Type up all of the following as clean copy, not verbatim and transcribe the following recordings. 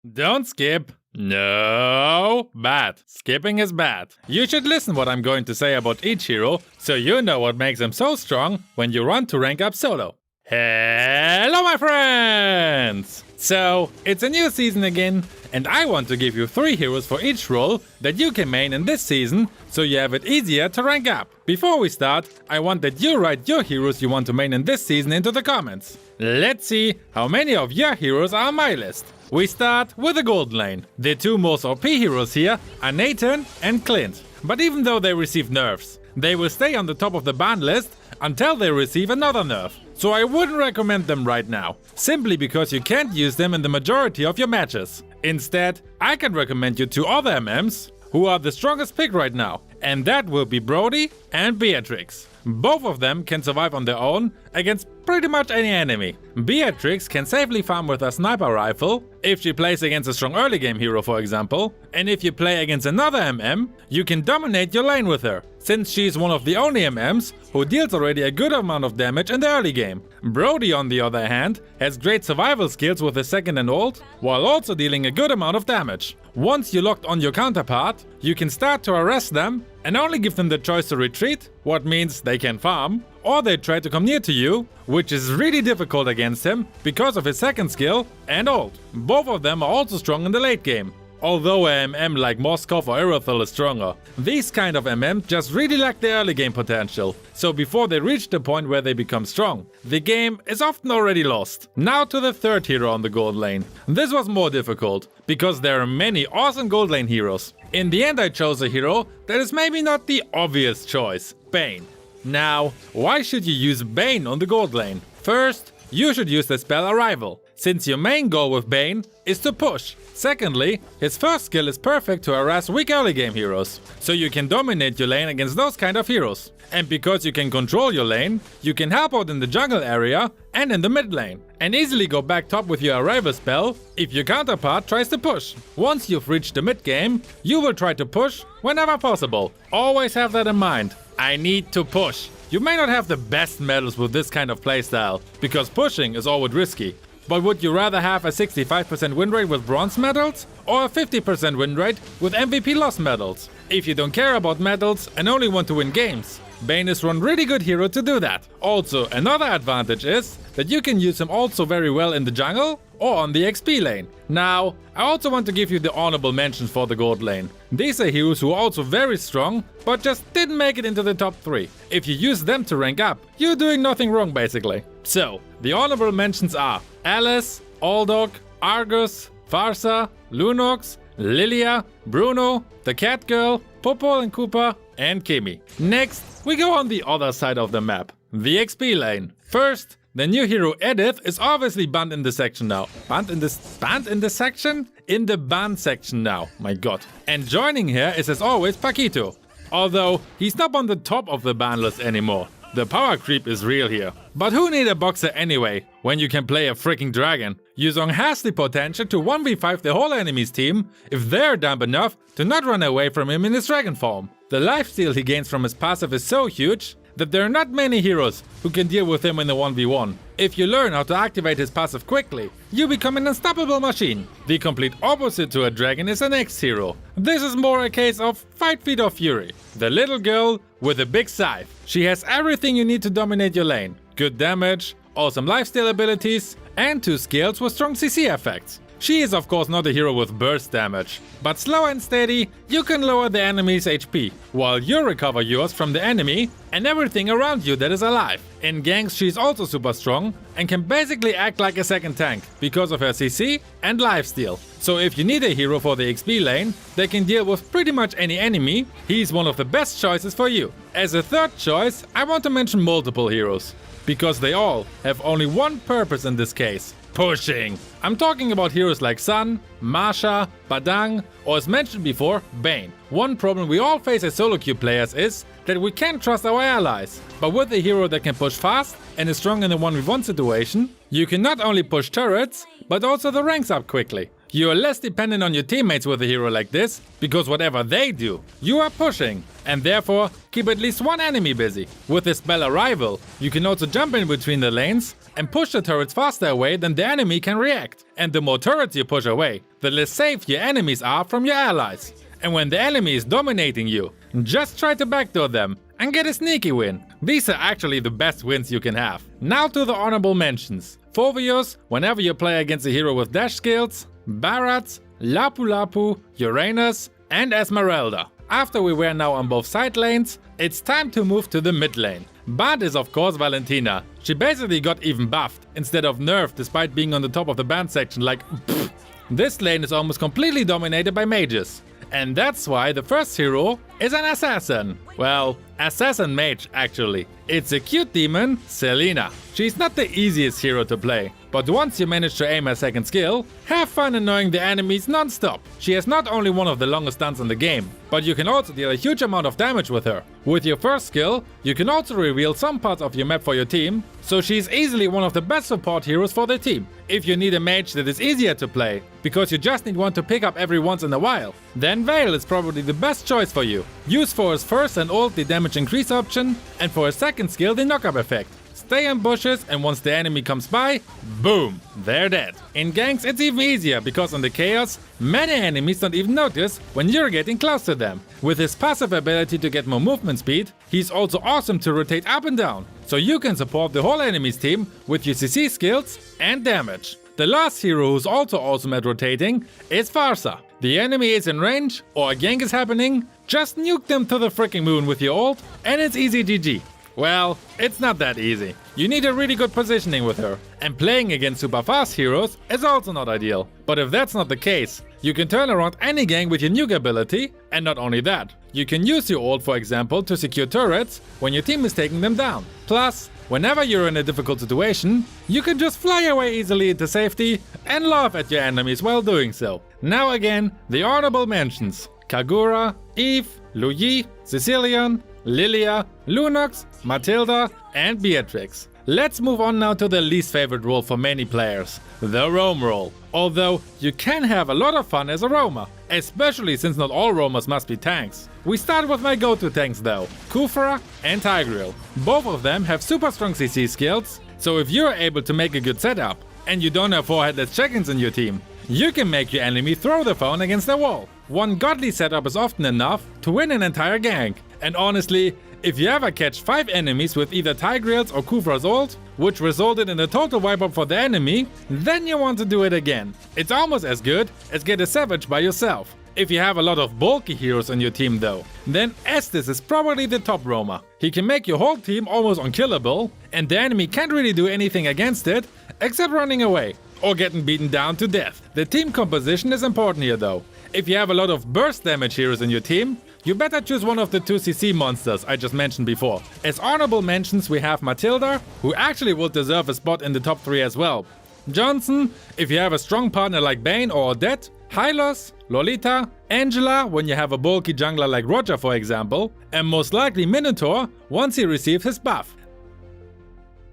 Don't skip. No, bad. Skipping is bad. You should listen what I'm going to say about each hero, so you know what makes them so strong when you run to rank up solo. Hello my friends! So, it's a new season again, and I want to give you 3 heroes for each role that you can main in this season, so you have it easier to rank up. Before we start, I want that you write your heroes you want to main in this season into the comments. Let's see how many of your heroes are on my list. We start with the gold lane. The 2 most OP heroes here are Nathan and Clint. But even though they receive nerfs, they will stay on the top of the ban list until they receive another nerf. So I wouldn't recommend them right now, simply because you can't use them in the majority of your matches. Instead, I can recommend you 2 other MMs who are the strongest pick right now, and that will be Brody and Beatrix. Both of them can survive on their own against pretty much any enemy. Beatrix can safely farm with a sniper rifle if she plays against a strong early game hero, for example, and if you play against another MM, you can dominate your lane with her, since she is one of the only MMs who deals already a good amount of damage in the early game. Brody, on the other hand, has great survival skills with his second and ult, while also dealing a good amount of damage. Once you locked on your counterpart, you can start to harass them and only give them the choice to retreat, what means they can farm, or they try to come near to you, which is really difficult against him because of his second skill and ult. Both of them are also strong in the late game. Although a MM like Moskov or Irothel is stronger, these kind of MM just really lack the early game potential, so before they reach the point where they become strong, the game is often already lost. Now to the 3rd hero on the gold lane. This was more difficult, because there are many awesome gold lane heroes. In the end I chose a hero that is maybe not the obvious choice, Bane. Now, why should you use Bane on the gold lane? First, you should use the spell Arrival, since your main goal with Bane is to push. Secondly, his first skill is perfect to harass weak early game heroes, so you can dominate your lane against those kind of heroes. And because you can control your lane, you can help out in the jungle area and in the mid lane, and easily go back top with your Arrival spell if your counterpart tries to push. Once you've reached the mid game, you will try to push whenever possible. Always have that in mind. I need to push. You may not have the best medals with this kind of playstyle, because pushing is always risky. But would you rather have a 65% win rate with bronze medals or a 50% win rate with MVP loss medals? If you don't care about medals and only want to win games, Bane is one really good hero to do that. Also, another advantage is that you can use him also very well in the jungle or on the XP lane. Now, I also want to give you the honorable mentions for the gold lane. These are heroes who are also very strong, but just didn't make it into the top 3. If you use them to rank up, you're doing nothing wrong basically. So, the honorable mentions are Alice, Aldog, Argus, Farsa, Lunox, Lilia, Bruno, the Cat Girl, Popol and Koopa, and Kimi. Next, we go on the other side of the map, the XP lane. First, the new hero Edith is obviously banned in the section now. Banned in the section? In the ban section now, my god. And joining here is as always Paquito. Although, he's not on the top of the ban list anymore. The power creep is real here. But who need a boxer anyway, when you can play a freaking dragon? Yuzong has the potential to 1v5 the whole enemy's team if they're dumb enough to not run away from him in his dragon form. The lifesteal he gains from his passive is so huge that there are not many heroes who can deal with him in the 1v1. If you learn how to activate his passive quickly, you become an unstoppable machine. The complete opposite to a dragon is the next hero. This is more a case of Fight Feet of Fury, the little girl with a big scythe. She has everything you need to dominate your lane. Good damage, awesome lifesteal abilities, and 2 skills with strong CC effects. She is of course not a hero with burst damage, but slow and steady, you can lower the enemy's HP, while you recover yours from the enemy and everything around you that is alive. In ganks she's also super strong and can basically act like a second tank because of her CC and lifesteal. So if you need a hero for the XP lane that can deal with pretty much any enemy, he's one of the best choices for you. As a third choice, I want to mention multiple heroes, because they all have only one purpose in this case: pushing. I'm talking about heroes like Sun, Masha, Badang, or as mentioned before, Bane. One problem we all face as solo queue players is that we can't trust our allies. But with a hero that can push fast and is strong in a 1v1 situation, you can not only push turrets, but also the ranks up quickly. You are less dependent on your teammates with a hero like this, because whatever they do, you are pushing, and therefore keep at least one enemy busy. With the spell Arrival, you can also jump in between the lanes and push the turrets faster away than the enemy can react. And the more turrets you push away, the less safe your enemies are from your allies. And when the enemy is dominating you, just try to backdoor them and get a sneaky win. These are actually the best wins you can have. Now to the honorable mentions. Fovius, whenever you play against a hero with dash skills, Barats, Lapu Lapu, Uranus, and Esmeralda. After we were now on both side lanes, it's time to move to the mid lane. Bard is of course Valentina. She basically got even buffed instead of nerfed despite being on the top of the band section like pfft. This lane is almost completely dominated by mages. And that's why the first hero is an assassin. Well, assassin mage actually. It's a cute demon, Selena. She's not the easiest hero to play, but once you manage to aim her second skill, have fun annoying the enemies non-stop. She has not only one of the longest stuns in the game, but you can also deal a huge amount of damage with her. With your first skill, you can also reveal some parts of your map for your team, so she's easily one of the best support heroes for the team. If you need a mage that is easier to play, because you just need one to pick up every once in a while, then Vale is probably the best choice for you. Use for his first and ult the damage increase option, and for his second skill the knock-up effect. Stay in bushes, and once the enemy comes by, boom, they're dead. In ganks it's even easier because on the chaos, many enemies don't even notice when you're getting close to them. With his passive ability to get more movement speed, he's also awesome to rotate up and down, so you can support the whole enemy's team with your CC skills and damage. The last hero who's also awesome at rotating is Farsa. The enemy is in range or a gank is happening, just nuke them to the freaking moon with your ult and it's easy GG. Well, it's not that easy. You need a really good positioning with her, and playing against super fast heroes is also not ideal. But if that's not the case, you can turn around any gank with your nuke ability, and not only that, you can use your ult for example to secure turrets when your team is taking them down. Plus, whenever you're in a difficult situation, you can just fly away easily into safety and laugh at your enemies while doing so. Now again, the honorable mentions: Kagura, Eve, Luyi, Sicilian, Lilia, Lunox, Matilda, and Beatrix. Let's move on now to the least favorite role for many players, the roam role. Although you can have a lot of fun as a roamer, especially since not all roamers must be tanks. We start with my go-to tanks though, Kufra and Tigreal. Both of them have super strong CC skills, so if you're able to make a good setup and you don't have 4 headless check-ins in your team, you can make your enemy throw the phone against the wall. One godly setup is often enough to win an entire gank. And honestly, if you ever catch 5 enemies with either Tigreal's or Kufra's ult, which resulted in a total wipe up for the enemy, then you want to do it again. It's almost as good as get a Savage by yourself. If you have a lot of bulky heroes on your team though, then Estes is probably the top roamer. He can make your whole team almost unkillable, and the enemy can't really do anything against it, except running away or getting beaten down to death. The team composition is important here though. If you have a lot of burst damage heroes in your team, you better choose one of the 2 CC monsters I just mentioned before. As honorable mentions we have Matilda, who actually would deserve a spot in the top 3 as well. Johnson, if you have a strong partner like Bane or Odette. Hylos, Lolita, Angela when you have a bulky jungler like Roger for example, and most likely Minotaur once he receives his buff.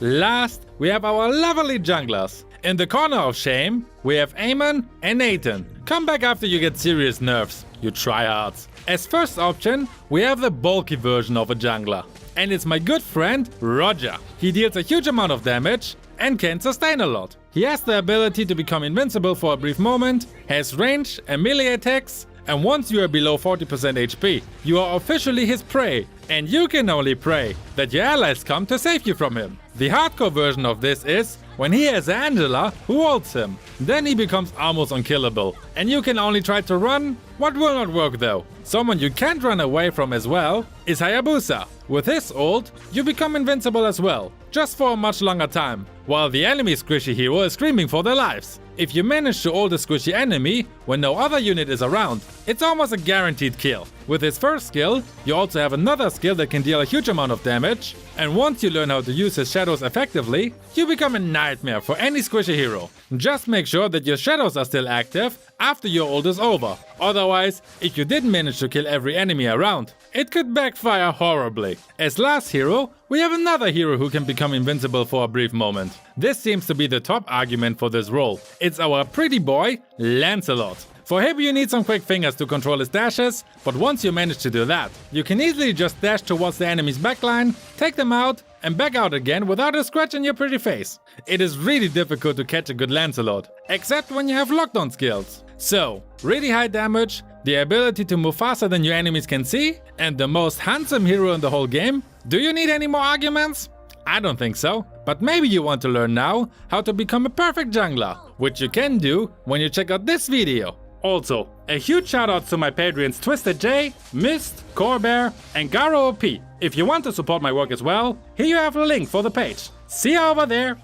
Last, we have our lovely junglers. In the corner of shame, we have Eamon and Nathan. Come back after you get serious nerfs, you tryhards. As first option, we have the bulky version of a jungler. And it's my good friend, Roger. He deals a huge amount of damage and can sustain a lot. He has the ability to become invincible for a brief moment, has range and melee attacks, and once you are below 40% HP, you are officially his prey, and you can only pray that your allies come to save you from him. The hardcore version of this is when he has Angela who ults him. Then he becomes almost unkillable, and you can only try to run, what will not work though. Someone you can't run away from as well is Hayabusa. With his ult, you become invincible as well, just for a much longer time, while the enemy squishy hero is screaming for their lives. If you manage to ult a squishy enemy when no other unit is around, it's almost a guaranteed kill. With his first skill, you also have another skill that can deal a huge amount of damage, and once you learn how to use his shadows effectively, you become a nightmare for any squishy hero. Just make sure that your shadows are still active after your ult is over. Otherwise, if you didn't manage to kill every enemy around, it could backfire horribly. As last hero, we have another hero who can become invincible for a brief moment. This seems to be the top argument for this role. It's our pretty boy, Lancelot. For him you need some quick fingers to control his dashes, but once you manage to do that, you can easily just dash towards the enemy's backline, take them out, and back out again without a scratch on your pretty face. It is really difficult to catch a good Lancelot, except when you have lockdown skills. So, really high damage, the ability to move faster than your enemies can see, and the most handsome hero in the whole game? Do you need any more arguments? I don't think so, but maybe you want to learn now how to become a perfect jungler, which you can do when you check out this video. Also, a huge shoutouts to my Patreons Twisted J, Mist, Corbear, and Garo OP. If you want to support my work as well, here you have a link for the page. See you over there!